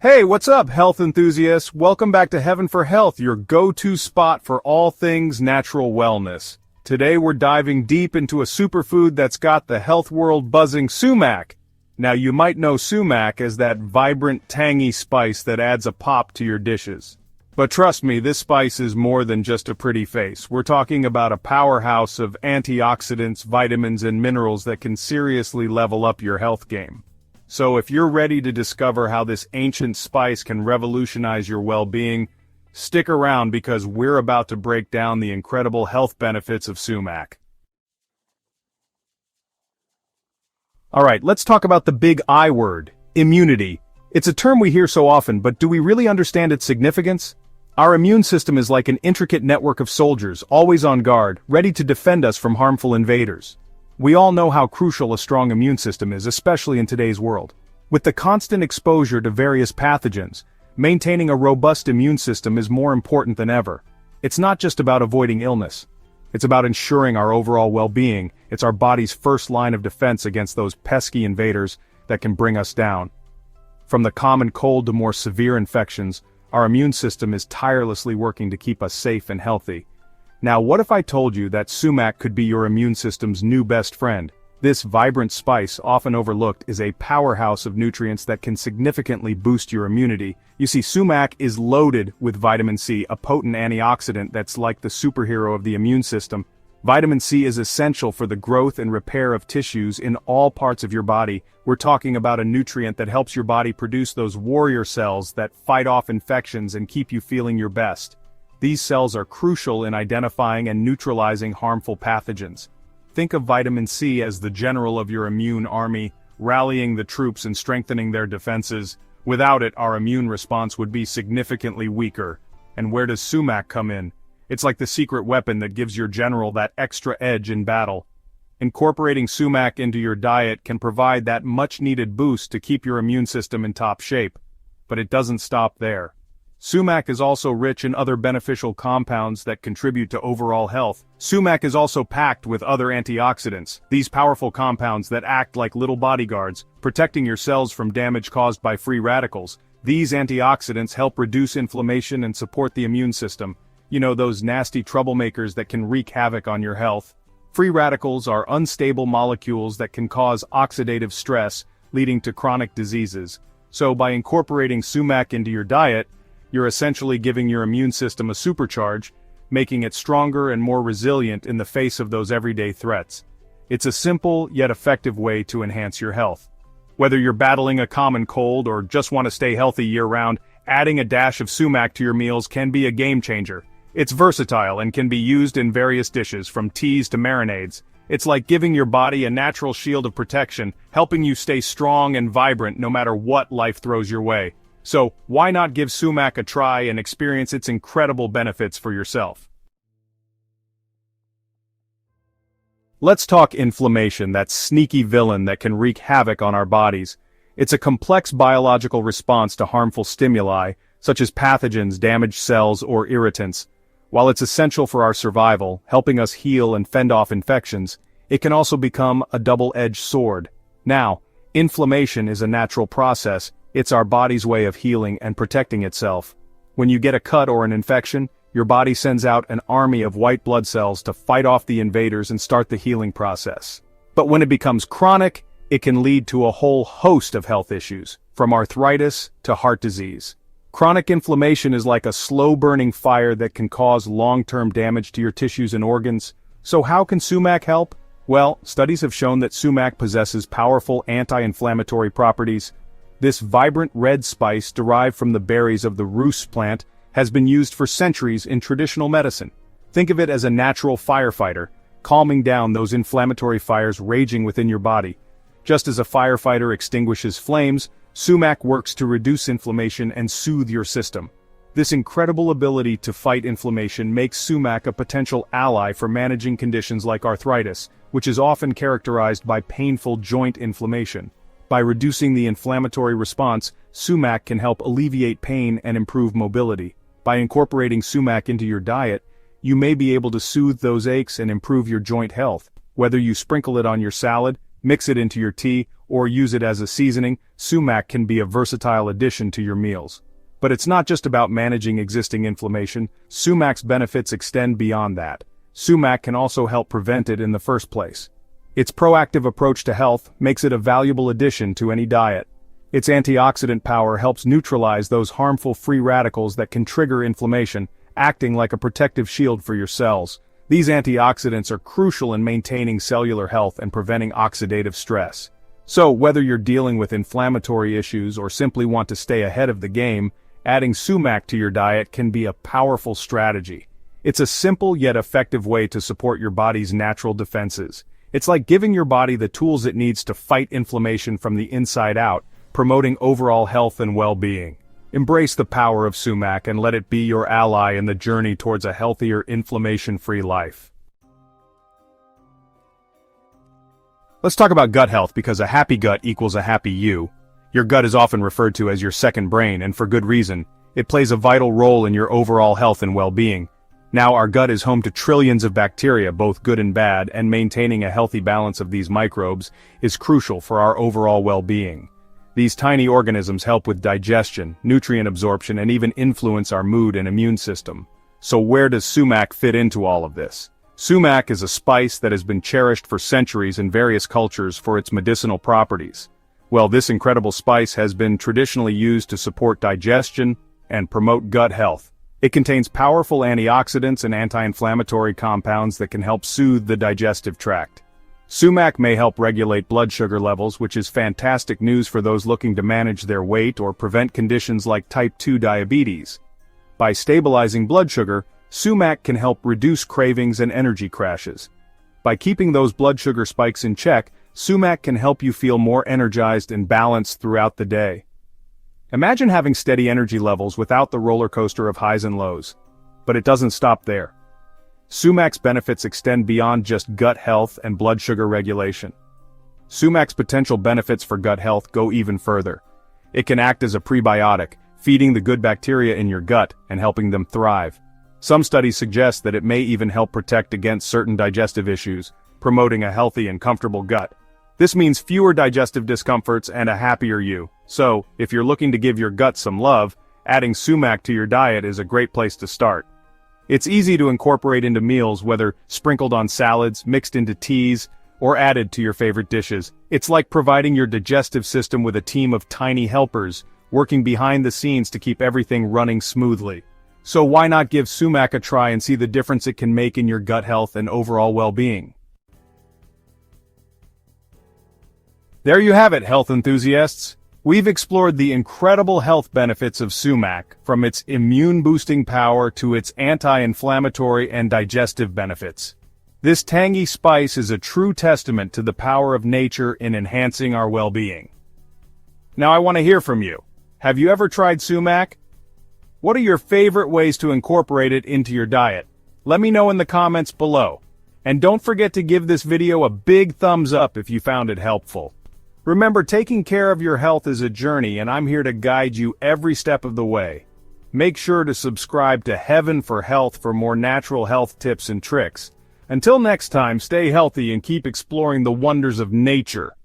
Hey, what's up, health enthusiasts? Welcome back to Heaven for Health, your go-to spot for all things natural wellness. Today we're diving deep into a superfood that's got the health world buzzing: sumac. Now you might know sumac as that vibrant, tangy spice that adds a pop to your dishes. But trust me, this spice is more than just a pretty face. We're talking about a powerhouse of antioxidants, vitamins, and minerals that can seriously level up your health game. So if you're ready to discover how this ancient spice can revolutionize your well-being, stick around because we're about to break down the incredible health benefits of sumac. Alright, let's talk about the big I word: immunity. It's a term we hear so often, but do we really understand its significance? Our immune system is like an intricate network of soldiers, always on guard, ready to defend us from harmful invaders. We all know how crucial a strong immune system is, especially in today's world. With the constant exposure to various pathogens, maintaining a robust immune system is more important than ever. It's not just about avoiding illness. It's about ensuring our overall well-being. It's our body's first line of defense against those pesky invaders that can bring us down. From the common cold to more severe infections, our immune system is tirelessly working to keep us safe and healthy. Now, what if I told you that sumac could be your immune system's new best friend? This vibrant spice, often overlooked, is a powerhouse of nutrients that can significantly boost your immunity. You see, sumac is loaded with vitamin C, a potent antioxidant that's like the superhero of the immune system. Vitamin C is essential for the growth and repair of tissues in all parts of your body. We're talking about a nutrient that helps your body produce those warrior cells that fight off infections and keep you feeling your best. These cells are crucial in identifying and neutralizing harmful pathogens. Think of vitamin C as the general of your immune army, rallying the troops and strengthening their defenses. Without it, our immune response would be significantly weaker. And where does sumac come in? It's like the secret weapon that gives your general that extra edge in battle. Incorporating sumac into your diet can provide that much-needed boost to keep your immune system in top shape. But it doesn't stop there. Sumac is also rich in other beneficial compounds that contribute to overall health. Sumac is also packed with other antioxidants, these powerful compounds that act like little bodyguards, protecting your cells from damage caused by free radicals. These antioxidants help reduce inflammation and support the immune system. You know, those nasty troublemakers that can wreak havoc on your health. Free radicals are unstable molecules that can cause oxidative stress, leading to chronic diseases. So by incorporating sumac into your diet, you're essentially giving your immune system a supercharge, making it stronger and more resilient in the face of those everyday threats. It's a simple yet effective way to enhance your health. Whether you're battling a common cold or just want to stay healthy year-round, adding a dash of sumac to your meals can be a game-changer. It's versatile and can be used in various dishes, from teas to marinades. It's like giving your body a natural shield of protection, helping you stay strong and vibrant no matter what life throws your way. So, why not give sumac a try and experience its incredible benefits for yourself? Let's talk inflammation, that sneaky villain that can wreak havoc on our bodies. It's a complex biological response to harmful stimuli, such as pathogens, damaged cells, or irritants. While it's essential for our survival, helping us heal and fend off infections, it can also become a double-edged sword. Now, inflammation is a natural process. It's our body's way of healing and protecting itself. When you get a cut or an infection, your body sends out an army of white blood cells to fight off the invaders and start the healing process. But when it becomes chronic, it can lead to a whole host of health issues, from arthritis to heart disease. Chronic inflammation is like a slow-burning fire that can cause long-term damage to your tissues and organs. So how can sumac help? Well, studies have shown that sumac possesses powerful anti-inflammatory properties. This vibrant red spice, derived from the berries of the rhus plant, has been used for centuries in traditional medicine. Think of it as a natural firefighter, calming down those inflammatory fires raging within your body. Just as a firefighter extinguishes flames, sumac works to reduce inflammation and soothe your system. This incredible ability to fight inflammation makes sumac a potential ally for managing conditions like arthritis, which is often characterized by painful joint inflammation. By reducing the inflammatory response, sumac can help alleviate pain and improve mobility. By incorporating sumac into your diet, you may be able to soothe those aches and improve your joint health. Whether you sprinkle it on your salad, mix it into your tea, or use it as a seasoning, sumac can be a versatile addition to your meals. But it's not just about managing existing inflammation, sumac's benefits extend beyond that. Sumac can also help prevent it in the first place. Its proactive approach to health makes it a valuable addition to any diet. Its antioxidant power helps neutralize those harmful free radicals that can trigger inflammation, acting like a protective shield for your cells. These antioxidants are crucial in maintaining cellular health and preventing oxidative stress. So, whether you're dealing with inflammatory issues or simply want to stay ahead of the game, adding sumac to your diet can be a powerful strategy. It's a simple yet effective way to support your body's natural defenses. It's like giving your body the tools it needs to fight inflammation from the inside out, promoting overall health and well-being. Embrace the power of sumac and let it be your ally in the journey towards a healthier, inflammation-free life. Let's talk about gut health, because a happy gut equals a happy you. Your gut is often referred to as your second brain, and for good reason. It plays a vital role in your overall health and well-being. Now, our gut is home to trillions of bacteria, both good and bad, and maintaining a healthy balance of these microbes is crucial for our overall well-being. These tiny organisms help with digestion, nutrient absorption, and even influence our mood and immune system. So where does sumac fit into all of this? Sumac is a spice that has been cherished for centuries in various cultures for its medicinal properties. Well, this incredible spice has been traditionally used to support digestion and promote gut health. It contains powerful antioxidants and anti-inflammatory compounds that can help soothe the digestive tract. Sumac may help regulate blood sugar levels, which is fantastic news for those looking to manage their weight or prevent conditions like type 2 diabetes. By stabilizing blood sugar, sumac can help reduce cravings and energy crashes. By keeping those blood sugar spikes in check, sumac can help you feel more energized and balanced throughout the day. Imagine having steady energy levels without the roller coaster of highs and lows. But it doesn't stop there. Sumac's benefits extend beyond just gut health and blood sugar regulation. Sumac's potential benefits for gut health go even further. It can act as a prebiotic, feeding the good bacteria in your gut and helping them thrive. Some studies suggest that it may even help protect against certain digestive issues, promoting a healthy and comfortable gut. This means fewer digestive discomforts and a happier you. So, if you're looking to give your gut some love, adding sumac to your diet is a great place to start. It's easy to incorporate into meals, whether sprinkled on salads, mixed into teas, or added to your favorite dishes. It's like providing your digestive system with a team of tiny helpers, working behind the scenes to keep everything running smoothly. So why not give sumac a try and see the difference it can make in your gut health and overall well-being? There you have it, health enthusiasts. We've explored the incredible health benefits of sumac, from its immune-boosting power to its anti-inflammatory and digestive benefits. This tangy spice is a true testament to the power of nature in enhancing our well-being. Now I want to hear from you. Have you ever tried sumac? What are your favorite ways to incorporate it into your diet? Let me know in the comments below. And don't forget to give this video a big thumbs up if you found it helpful. Remember, taking care of your health is a journey, and I'm here to guide you every step of the way. Make sure to subscribe to Heaven for Health for more natural health tips and tricks. Until next time, stay healthy and keep exploring the wonders of nature.